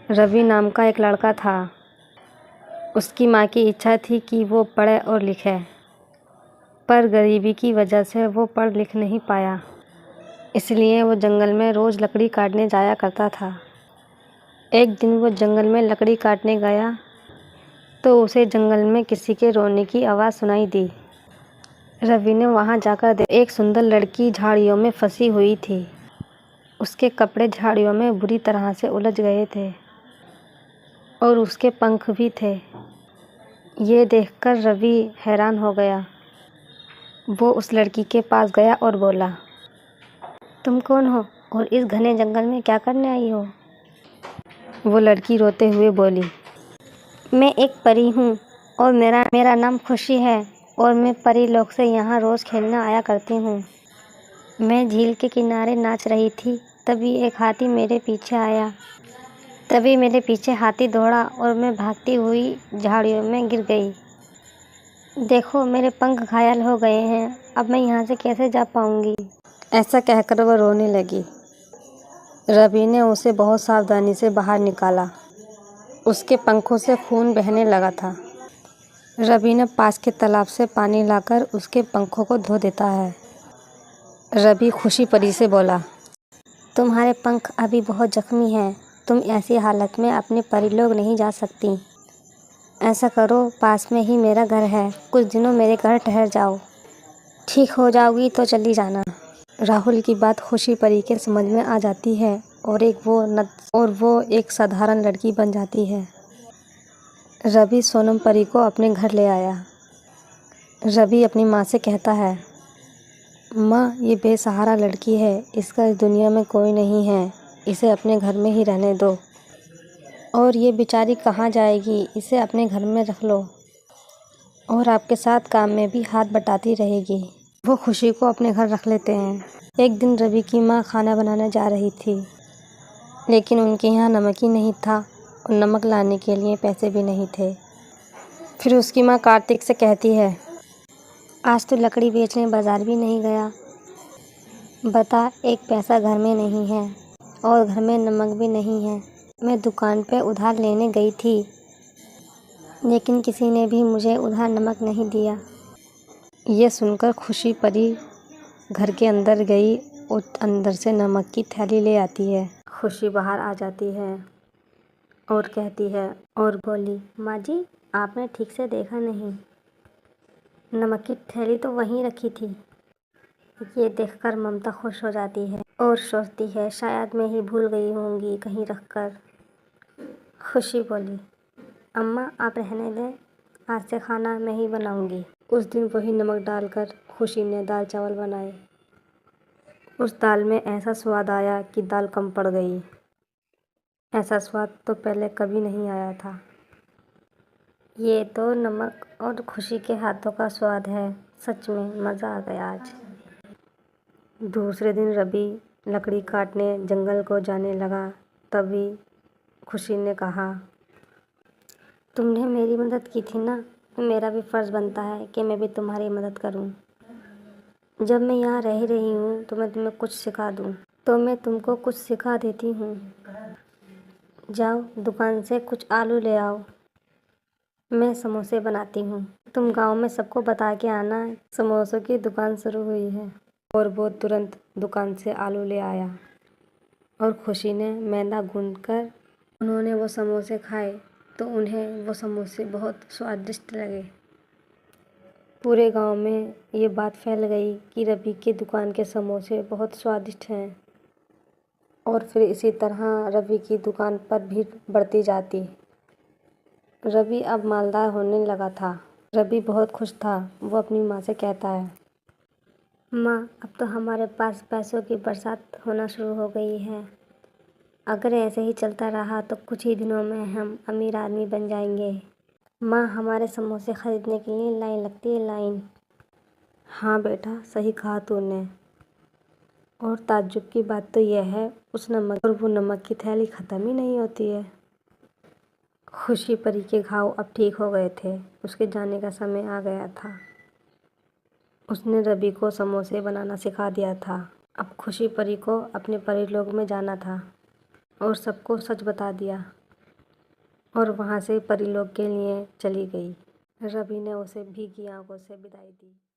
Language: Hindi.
रवि नाम का एक लड़का था। उसकी माँ की इच्छा थी कि वो पढ़े और लिखे, पर गरीबी की वजह से वो पढ़ लिख नहीं पाया। इसलिए वो जंगल में रोज़ लकड़ी काटने जाया करता था। एक दिन वो जंगल में लकड़ी काटने गया तो उसे जंगल में किसी के रोने की आवाज़ सुनाई दी। रवि ने वहाँ जाकर देखा, एक सुंदर लड़की झाड़ियों में फंसी हुई थी। उसके कपड़े झाड़ियों में बुरी तरह से उलझ गए थे और उसके पंख भी थे। ये देखकर रवि हैरान हो गया। वो उस लड़की के पास गया और बोला, तुम कौन हो और इस घने जंगल में क्या करने आई हो? वो लड़की रोते हुए बोली, मैं एक परी हूँ और मेरा नाम खुशी है और मैं परी लोक से यहाँ रोज़ खेलने आया करती हूँ। मैं झील के किनारे नाच रही थी, तभी एक हाथी मेरे पीछे आया। तभी मेरे पीछे हाथी दौड़ा और मैं भागती हुई झाड़ियों में गिर गई। देखो, मेरे पंख घायल हो गए हैं, अब मैं यहाँ से कैसे जा पाऊँगी? ऐसा कहकर वह रोने लगी। रवि ने उसे बहुत सावधानी से बाहर निकाला। उसके पंखों से खून बहने लगा था। रवि ने पास के तालाब से पानी लाकर उसके पंखों को धो देता है। रवि खुशी परी से बोला, तुम्हारे पंख अभी बहुत जख्मी हैं, तुम ऐसी हालत में अपने परिलोक नहीं जा सकती। ऐसा करो, पास में ही मेरा घर है, कुछ दिनों मेरे घर ठहर जाओ। ठीक हो जाओगी तो चली जाना। राहुल की बात खुशी परी के समझ में आ जाती है और वो एक साधारण लड़की बन जाती है। रवि सोनम परी को अपने घर ले आया। रवि अपनी माँ से कहता है, माँ, ये बेसहारा लड़की है, इसका इस दुनिया में कोई नहीं है, इसे अपने घर में ही रहने दो। और ये बेचारी कहाँ जाएगी, इसे अपने घर में रख लो और आपके साथ काम में भी हाथ बटाती रहेगी। वो खुशी को अपने घर रख लेते हैं। एक दिन रवि की माँ खाना बनाने जा रही थी, लेकिन उनके यहाँ नमक ही नहीं था और नमक लाने के लिए पैसे भी नहीं थे। फिर उसकी माँ कार्तिक से कहती है, आज तो लकड़ी बेचने बाज़ार भी नहीं गया। बता, एक पैसा घर में नहीं है और घर में नमक भी नहीं है। मैं दुकान पे उधार लेने गई थी, लेकिन किसी ने भी मुझे उधार नमक नहीं दिया। ये सुनकर खुशी परी घर के अंदर गई और अंदर से नमक की थैली ले आती है। खुशी बाहर आ जाती है और कहती है और बोली, माँ जी, आपने ठीक से देखा नहीं, नमक की थैली तो वहीं रखी थी। ये देखकर ममता खुश हो जाती है और सोचती है, शायद मैं ही भूल गई होंगी कहीं रखकर। खुशी बोली, अम्मा आप रहने दें, आज से खाना मैं ही बनाऊंगी। उस दिन वही नमक डालकर खुशी ने दाल चावल बनाए। उस दाल में ऐसा स्वाद आया कि दाल कम पड़ गई। ऐसा स्वाद तो पहले कभी नहीं आया था। ये तो नमक और खुशी के हाथों का स्वाद है, सच में मज़ा आ गया आज। दूसरे दिन रवि लकड़ी काटने जंगल को जाने लगा। तभी खुशी ने कहा, तुमने मेरी मदद की थी ना, मेरा भी फ़र्ज़ बनता है कि मैं भी तुम्हारी मदद करूं। जब मैं यहाँ रह रही हूँ तो मैं तुम्हें कुछ सिखा दूँ। तो मैं तुमको कुछ सिखा देती हूँ। जाओ दुकान से कुछ आलू ले आओ, मैं समोसे बनाती हूँ। तुम गांव में सबको बता के आना, समोसों की दुकान शुरू हुई है। और वो तुरंत दुकान से आलू ले आया और खुशी ने मैदा गूंथकर उन्होंने वो समोसे खाए तो उन्हें वो समोसे बहुत स्वादिष्ट लगे। पूरे गांव में ये बात फैल गई कि रवि की दुकान के समोसे बहुत स्वादिष्ट हैं। और फिर इसी तरह रवि की दुकान पर भीड़ बढ़ती जाती। रवि अब मालदार होने लगा था। रवि बहुत खुश था। वो अपनी माँ से कहता है, माँ, अब तो हमारे पास पैसों की बरसात होना शुरू हो गई है। अगर ऐसे ही चलता रहा तो कुछ ही दिनों में हम अमीर आदमी बन जाएंगे। माँ, हमारे समोसे खरीदने के लिए लाइन लगती है, लाइन। हाँ बेटा, सही कहा तूने। और ताज्जुब की बात तो यह है, वो नमक की थैली ख़त्म ही नहीं होती है। खुशी परी के घाव अब ठीक हो गए थे। उसके जाने का समय आ गया था। उसने रवि को समोसे बनाना सिखा दिया था। अब खुशी परी को अपने परिलोक में जाना था और सबको सच बता दिया। और वहाँ से परीलोक के लिए चली गई। रवि ने उसे भीगी आंखों से विदाई दी।